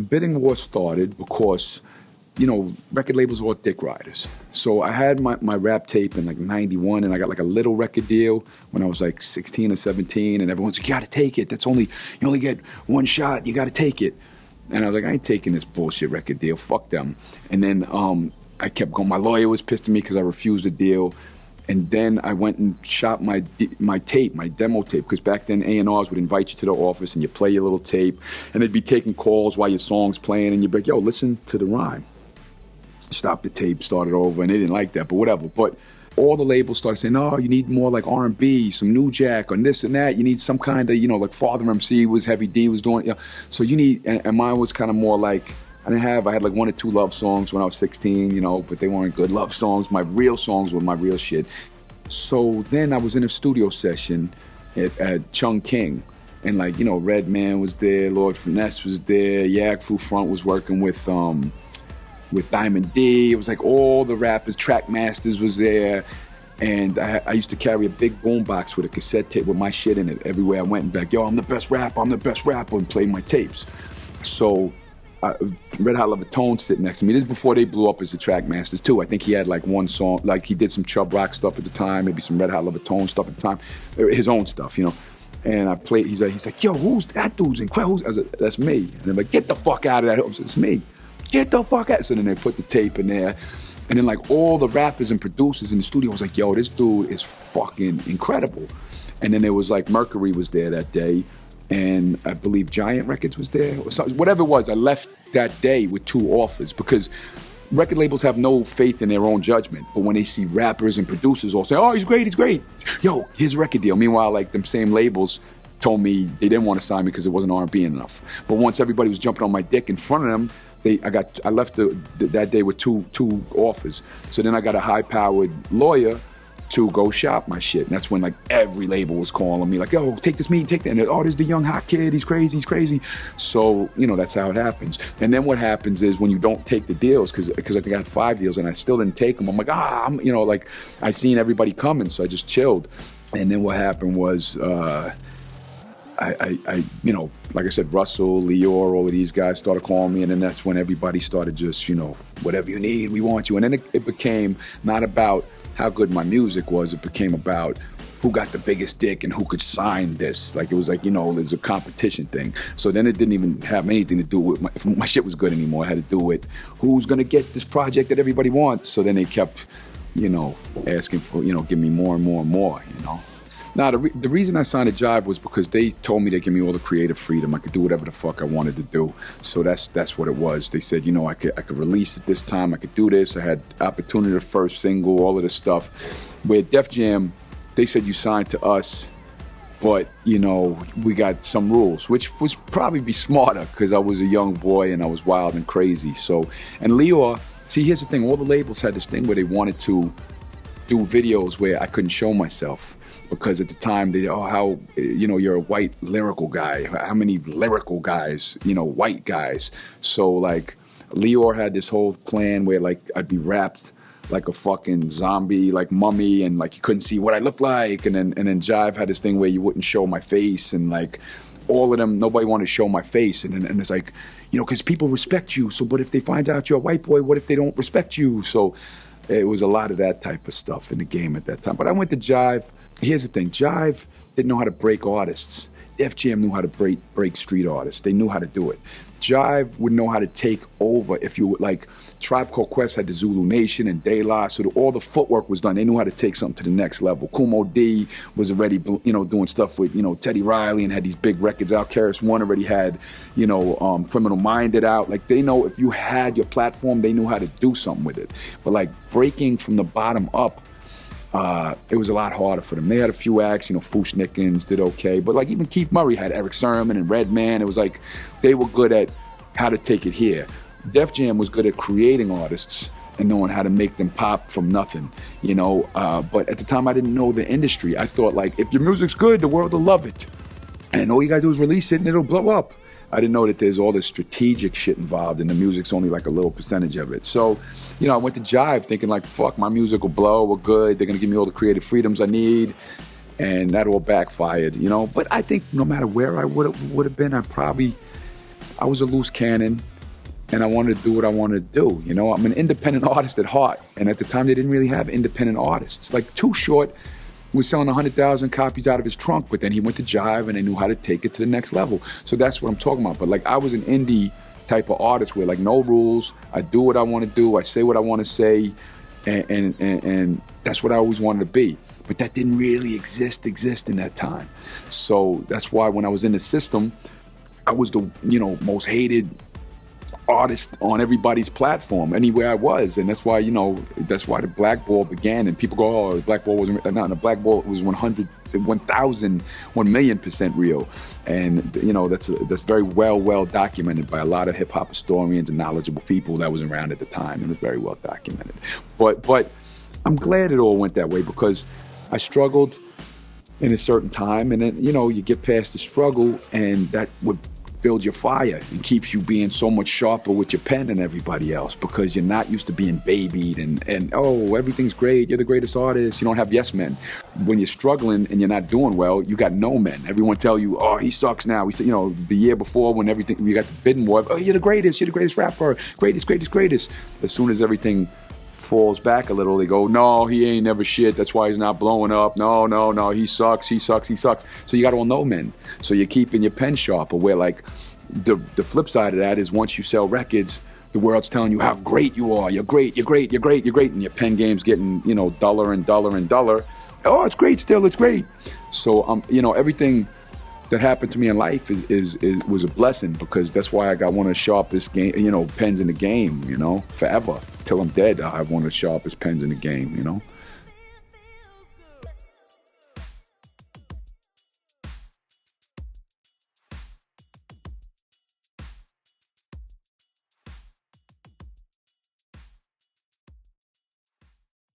the bidding war started because, you know, record labels were all dick riders. So I had my rap tape in like 91, and I got like a little record deal when I was like 16 or 17, and everyone's like, you gotta take it. You only get one shot, you gotta take it. And I was like, I ain't taking this bullshit record deal, fuck them. And then I kept going. My lawyer was pissed at me because I refused the deal. And then I went and shot my tape, my demo tape, because back then A&Rs would invite you to the office and you play your little tape, and they'd be taking calls while your song's playing, and you'd be like, yo, listen to the rhyme. Stop the tape, start it over, and they didn't like that, but whatever. But all the labels started saying, no, you need more like R&B, some New Jack, on this and that. You need some kind of, you know, like Father MC was, Heavy D was doing, you know. So you need, and mine was kind of more like, I had like 1 or 2 love songs when I was 16, you know, but they weren't good love songs. My real songs were my real shit. So then I was in a studio session at Chung King, and like, you know, Redman was there, Lord Finesse was there, Yak Fu Front was working with Diamond D. It was like all the rappers, Track Masters was there, and I used to carry a big boombox with a cassette tape with my shit in it everywhere I went, and be like, yo, I'm the best rapper, and play my tapes. So Red Hot Levatone sitting next to me. This is before they blew up as the Track Masters too. I think he had like one song, like he did some Chub Rock stuff at the time, maybe some Red Hot Levatone stuff at the time, his own stuff, you know. And I played, he's like, yo, who's that dude's incredible? I was like, that's me. And they're like, get the fuck out of that. I was like, it's me. Get the fuck out. So then they put the tape in there. And then like all the rappers and producers in the studio was like, yo, this dude is fucking incredible. And then there was like Mercury was there that day. And I believe Giant Records was there, or something. Whatever it was, I left that day with 2 offers because record labels have no faith in their own judgment. But when they see rappers and producers all say, oh, he's great. Yo, here's a record deal. Meanwhile, like them same labels told me they didn't want to sign me because it wasn't R&B enough. But once everybody was jumping on my dick in front of them, I left that day with two offers. So then I got a high-powered lawyer to go shop my shit. And that's when like every label was calling me like, yo, take this meeting, take that. And oh, this is the young hot kid, he's crazy. So, you know, that's how it happens. And then what happens is when you don't take the deals, because I think I had 5 deals and I still didn't take them. I'm like, you know, like I seen everybody coming, so I just chilled. And then what happened was, I you know, like I said, Russell, Lior, all of these guys started calling me, and then that's when everybody started just, you know, whatever you need, we want you. And then it became not about how good my music was, it became about who got the biggest dick and who could sign this. Like, it was like, you know, there's a competition thing. So then it didn't even have anything to do with if my shit was good anymore. It had to do with who's gonna get this project that everybody wants. So then they kept, you know, asking for, you know, give me more and more and more, you know. Now, the reason I signed a Jive was because they told me they'd give me all the creative freedom. I could do whatever the fuck I wanted to do. So that's what it was. They said, you know, I could release it this time. I could do this. I had opportunity to first single, all of this stuff. With Def Jam, they said you signed to us, but, you know, we got some rules, which was probably be smarter because I was a young boy and I was wild and crazy. So, and Lior, see, here's the thing. All the labels had this thing where they wanted to do videos where I couldn't show myself. Because at the time, how, you know, you're a white lyrical guy. How many lyrical guys, you know, white guys? So, like, Lior had this whole plan where, like, I'd be wrapped like a fucking zombie, like mummy, and, like, you couldn't see what I looked like. And then Jive had this thing where you wouldn't show my face. And, like, all of them, nobody wanted to show my face. And it's like, you know, because people respect you. So, but if they find out you're a white boy, what if they don't respect you? So it was a lot of that type of stuff in the game at that time. But I went to Jive. Here's the thing, Jive didn't know how to break artists. Def Jam knew how to break street artists. They knew how to do it. Jive would know how to take over if you, like, Tribe Called Quest had the Zulu Nation and De La, so all the footwork was done. They knew how to take something to the next level. Kumo D was already, you know, doing stuff with, you know, Teddy Riley and had these big records out. Keras One already had, you know, Criminal Minded out. Like, they know if you had your platform, they knew how to do something with it. But, like, breaking from the bottom up, it was a lot harder for them. They had a few acts, you know, Foosh Nickens did okay, but like even Keith Murray had Eric Sermon and Redman. It was like they were good at how to take it here. Def Jam was good at creating artists and knowing how to make them pop from nothing, you know. But at the time, I didn't know the industry. I thought, like, if your music's good, the world will love it, and all you gotta do is release it and it'll blow up. I didn't know that there's all this strategic shit involved, and the music's only like a little percentage of it. So, you know, I went to Jive thinking like, fuck, my music will blow, we're good, they're gonna give me all the creative freedoms I need, and that all backfired, you know. But I think no matter where I would have been, I was a loose cannon. and I wanted to do what I wanted to do. You know, I'm an independent artist at heart, and at the time they didn't really have independent artists. Like Too Short was selling 100,000 copies out of his trunk, but then he went to Jive and they knew how to take it to the next level. So that's what I'm talking about. But like I was an indie type of artist where like no rules, I do what I want to do, I say what I want to say, and that's what I always wanted to be. But that didn't really exist in that time. So that's why when I was in the system, I was the, you know, most hated artist on everybody's platform anywhere I was, and that's why, you know, that's why the Blackballed began. And people go, oh, the Blackballed wasn't, no, the Blackballed was 100, 1,000, 1,000,000% real. And you know, that's very well documented by a lot of hip hop historians and knowledgeable people that was around at the time, and it's very well documented. But I'm glad it all went that way, because I struggled in a certain time, and then, you know, you get past the struggle, and that would build your fire and keeps you being so much sharper with your pen than everybody else, because you're not used to being babied and oh, everything's great, you're the greatest artist, you don't have yes men. When you're struggling and you're not doing well, you got no men. Everyone tell you, oh, he sucks now. We said, you know, the year before when everything, we got the bidding war, oh, you're the greatest rapper, greatest. As soon as everything falls back a little, they go, no, he ain't never shit, that's why he's not blowing up, no, he sucks. So you got all no men. So you're keeping your pen sharper, where like the flip side of that is once you sell records, the world's telling you how great you are, you're great, and your pen game's getting, you know, duller and duller. Oh, it's great still, it's great. So you know, everything that happened to me in life was a blessing, because that's why I got one of the sharpest pens in the game, you know, forever. Till I'm dead, I have one of the sharpest pens in the game, you know.